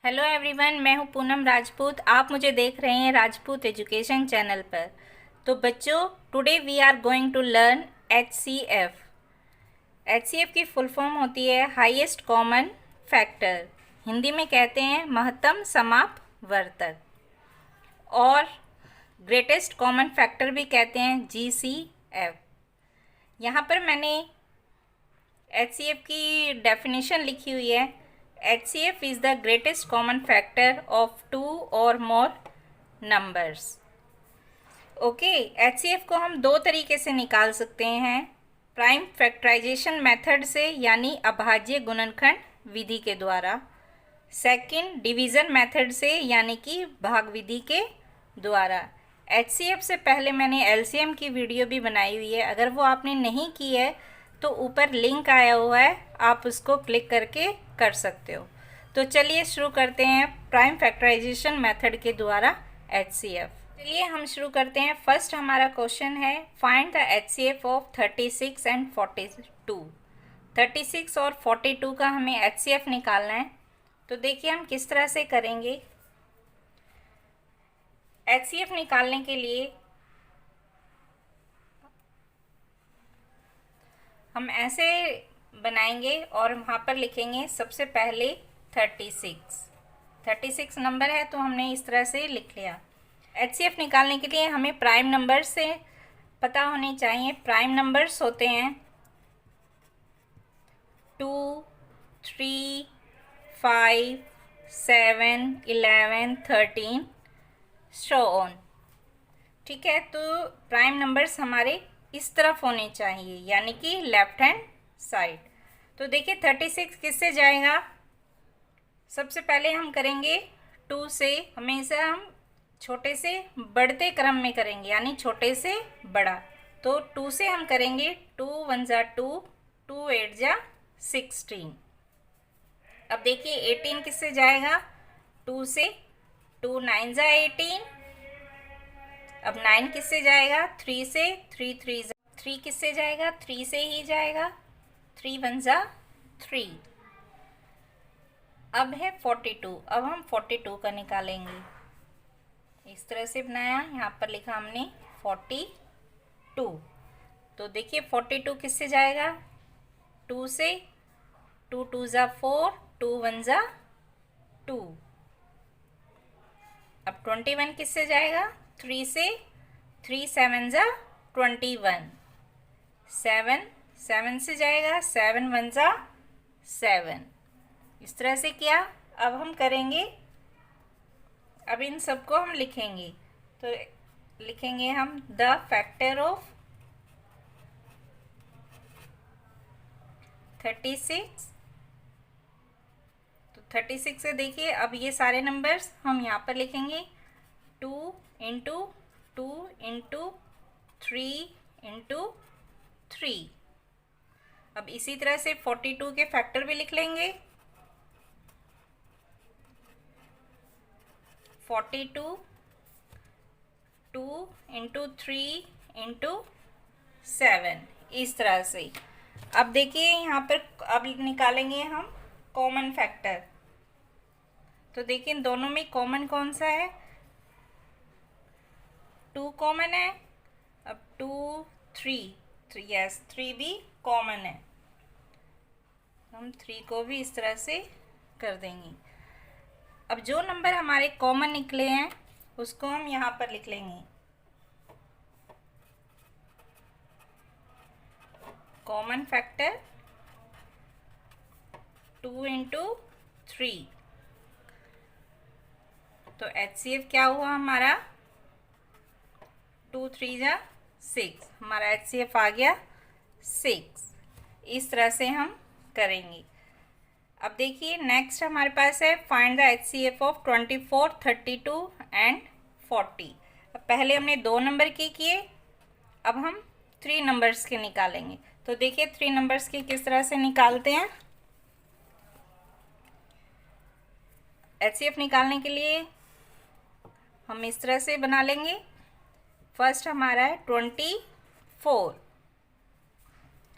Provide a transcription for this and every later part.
Hello everyone, मैं हूं पूनम राजपूत। आप मुझे देख रहे हैं राजपूत एजुकेशन चैनल पर। तो बच्चों, today we are going to learn HCF। HCF की फुल फॉर्म होती है हाईएस्ट कॉमन फैक्टर। हिंदी में कहते हैं महत्तम समापवर्तक, और ग्रेटेस्ट कॉमन फैक्टर भी कहते हैं GCF। यहाँ पर मैंने HCF की डेफिनेशन लिखी हुई है। HCF is the greatest common factor of two or more numbers। Okay, HCF को हम दो तरीके से निकाल सकते हैं। प्राइम फैक्टराइजेशन मेथड से, यानी अभाज्य गुणनखंड विधि के द्वारा। सेकंड, डिवीज़न मेथड से, यानी कि भाग विधि के द्वारा। HCF से पहले मैंने LCM की वीडियो भी बनाई हुई है। अगर वो आपने नहीं की है तो ऊपर लिंक आया हुआ है, आप उसको क्लिक करके कर सकते हो। तो चलिए शुरू करते हैं प्राइम फैक्टराइजेशन मेथड के द्वारा HCF। चलिए हम शुरू करते हैं। फर्स्ट हमारा क्वेश्चन है, find the HCF of 36 and 42। 36 और 42 का हमें HCF निकालना है। तो देखिए हम किस तरह से करेंगे। HCF निकालने के लिए हम ऐसे बनाएंगे और वहाँ पर लिखेंगे सबसे पहले 36 नंबर है तो हमने इस तरह से लिख लिया। HCF निकालने के लिए हमें प्राइम नंबर से पता होने चाहिए। प्राइम नंबर्स होते हैं 2, 3, 5, 7, 11, 13 सो ऑन। ठीक है, तो प्राइम नंबर्स हमारे इस तरफ होने चाहिए, यानी कि लेफ्ट हैंड साइड। तो देखिए 36 किससे जाएगा। सबसे पहले हम करेंगे 2 से। हमेशा हम छोटे से बढ़ते क्रम में करेंगे, यानी छोटे से बड़ा। तो 2 से हम करेंगे 2 1 जा 2, 2 8 जा 16। अब देखिए 18 किससे जाएगा। 2 से 2 9 जा 18। अब 9 किससे जाएगा। 3 से 3 3 जा 3 किससे जाएगा। 3 से ही जाएगा। 3 1 जा 3। अब है 42। अब हम 42 का निकालेंगे। इस तरह से बनाया, यहाँ पर लिखा हमने 42। तो देखिए 42 किससे जाएगा। 2 से 2 2 जा 4, 2 1 जा 2। अब 21 किससे जाएगा। 3 से 3 7 जा 21। 7 से जाएगा। 7 1 जा 7। इस तरह से किया। अब हम करेंगे, अब इन सबको हम लिखेंगे। तो लिखेंगे हम द फैक्टर ऑफ 36। तो 36 से देखिए अब ये सारे नंबर्स हम यहाँ पर लिखेंगे। 2 इंटू 2 इंटू 3 इंटू 3। अब इसी तरह से 42 के फैक्टर भी लिख लेंगे। 42 2 इंटू 3 इंटू 7, इस तरह से। अब देखिए यहाँ पर अब निकालेंगे हम कॉमन फैक्टर। तो देखिए इन दोनों में कॉमन कौन सा है। 2 कॉमन है। अब 2 3 यस 3 भी कॉमन है। हम 3 को भी इस तरह से कर देंगे। अब जो नंबर हमारे कॉमन निकले हैं उसको हम यहाँ पर लिख लेंगे। Common factor 2 into 3। तो HCF क्या हुआ हमारा। 2 3 जा 6। हमारा HCF आ गया 6। इस तरह से हम करेंगे। अब देखिए नेक्स्ट हमारे पास है find the HCF of 24 32 and 40। अब पहले हमने 2 नंबर के किए, अब हम 3 नंबर्स के निकालेंगे। तो देखिए 3 नंबर्स के किस तरह से निकालते हैं। HCF निकालने के लिए हम इस तरह से बना लेंगे। फर्स्ट हमारा है 24।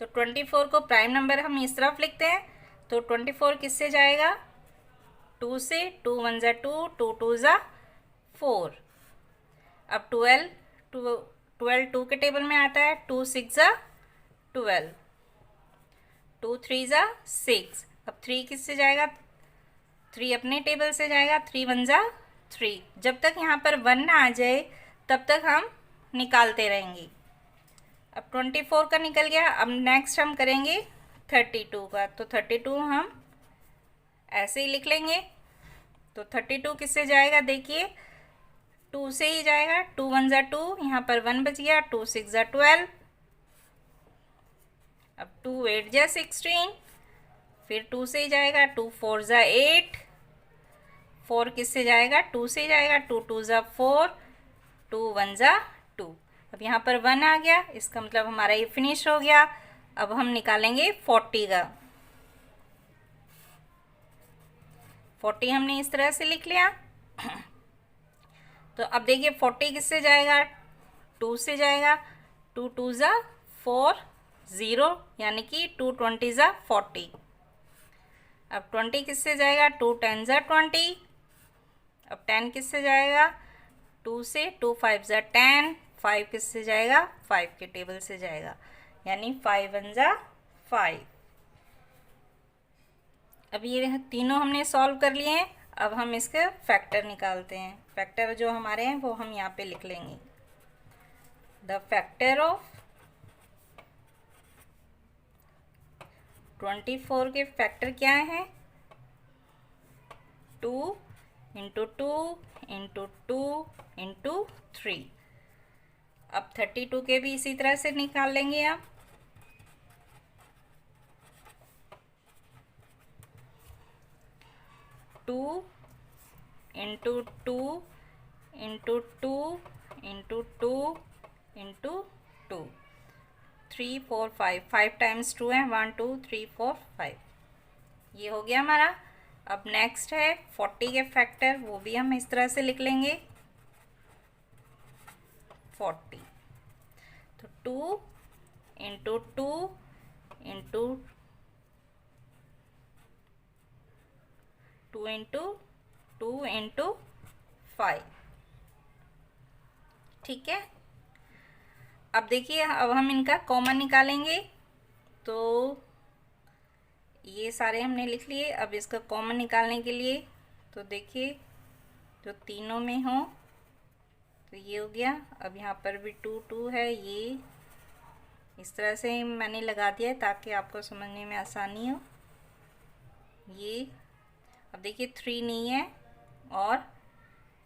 तो 24 को प्राइम नंबर हम इस तरफ लिखते हैं। तो 24 किससे जाएगा। 2 से 2 1 ज़ा 2, 2 2 ज़ा 4। अब 12 2 के टेबल में आता है, 2 6 ज़ा 12, 2 3 ज़ा 6। अब 3 किससे जाएगा? 3 अपने टेबल से जाएगा, 3 1 ज़ा 3। जब तक यहाँ पर 1 ना आ जाए तब तक हम निकालते रहेंगे। अब 24 का निकल गया। अब नेक्स्ट हम करेंगे 32 का। तो 32 हम ऐसे ही लिख लेंगे। तो 32 किससे जाएगा? देखिए 2 से ही जाएगा, 2 1 ज़ा 2, यहाँ पर 1 बच गया, 2 6 ज़ा 12, अब 2 8 ज़ा 16, फिर 2 से ही जाएगा, 2 4 ज़ा 8, 4 किससे जाएगा? 2 से ही जाएगा, 2 2 ज़ा 4, 2 1 ज़ा 2। अब यहाँ पर 1 आ गया, इसका मतलब हमारा ये फिनिश हो गया। अब हम निकालेंगे 40 का। 40 हमने इस तरह से लिख लिया। तो अब देखिए 40 किससे जाएगा? 2 से जाएगा, 2 2 ज़ा 4 0, यानी कि 2 20 ज़ा 40। अब 20 किससे जाएगा? 2 10 ज़ा 20। अब 10 किससे जाएगा? 2 से, 2 5 ज़ा 10, 5 किससे जाएगा? 5 के टेबल से जाएगा, यानी 5 1 ज़ा 5। अब ये तीनों हमने सॉल्व कर लिए हैं। अब हम इसके फैक्टर निकालते हैं। फैक्टर जो हमारे हैं वो हम यहाँ पे लिख लेंगे। द फैक्टर ऑफ 24 के फैक्टर क्या है? 2 इंटू 2 इंटू 2 इंटू 3। अब 32 के भी इसी तरह से निकाल लेंगे आप। Two into 2 into 2 into 2 into 2, 3 4 5, 5 times 2 है, 1 2 3 4 5। ये हो गया हमारा। अब नेक्स्ट है 40 के फैक्टर, वो भी हम इस तरह से लिख लेंगे। 40, तो 2 इंटू 2 इंटू 2 इंटू 2 इंटू 5। ठीक है। अब देखिए, अब हम इनका कॉमन निकालेंगे। तो ये सारे हमने लिख लिए। अब इसका कॉमन निकालने के लिए तो देखिए, जो तीनों में हो तो ये हो गया। अब यहाँ पर भी 2 2 है, ये इस तरह से मैंने लगा दिया है ताकि आपको समझने में आसानी हो। ये अब देखिए 3 नहीं है और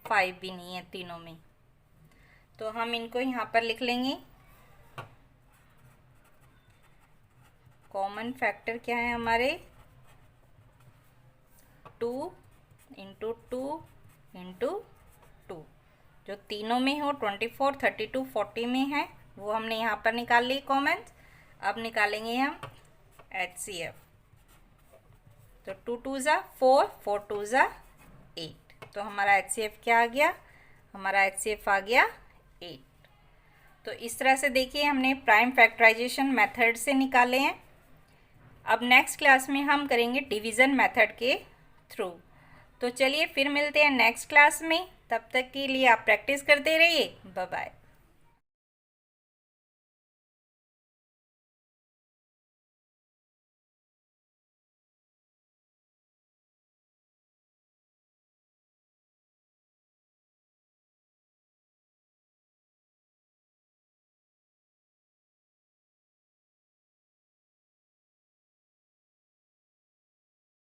5 भी नहीं है तीनों में, तो हम इनको यहाँ पर लिख लेंगे। कॉमन फैक्टर क्या है हमारे? 2 इंटू 2 इंटू 2। जो तीनों में हो 24 32 40 में है वो हमने यहाँ पर निकाल ली कॉमन। अब निकालेंगे हम HCF। तो 2 2 ज़ा 4, 4 2 ज़ा 8। तो हमारा HCF क्या आ गया? हमारा HCF आ गया 8। तो इस तरह से देखिए हमने प्राइम फैक्टराइजेशन मेथड से निकाले हैं। अब नेक्स्ट क्लास में हम करेंगे डिवीज़न मेथड के थ्रू। तो चलिए फिर मिलते हैं नेक्स्ट क्लास में। तब तक के लिए आप प्रैक्टिस करते रहिए। Bye bye.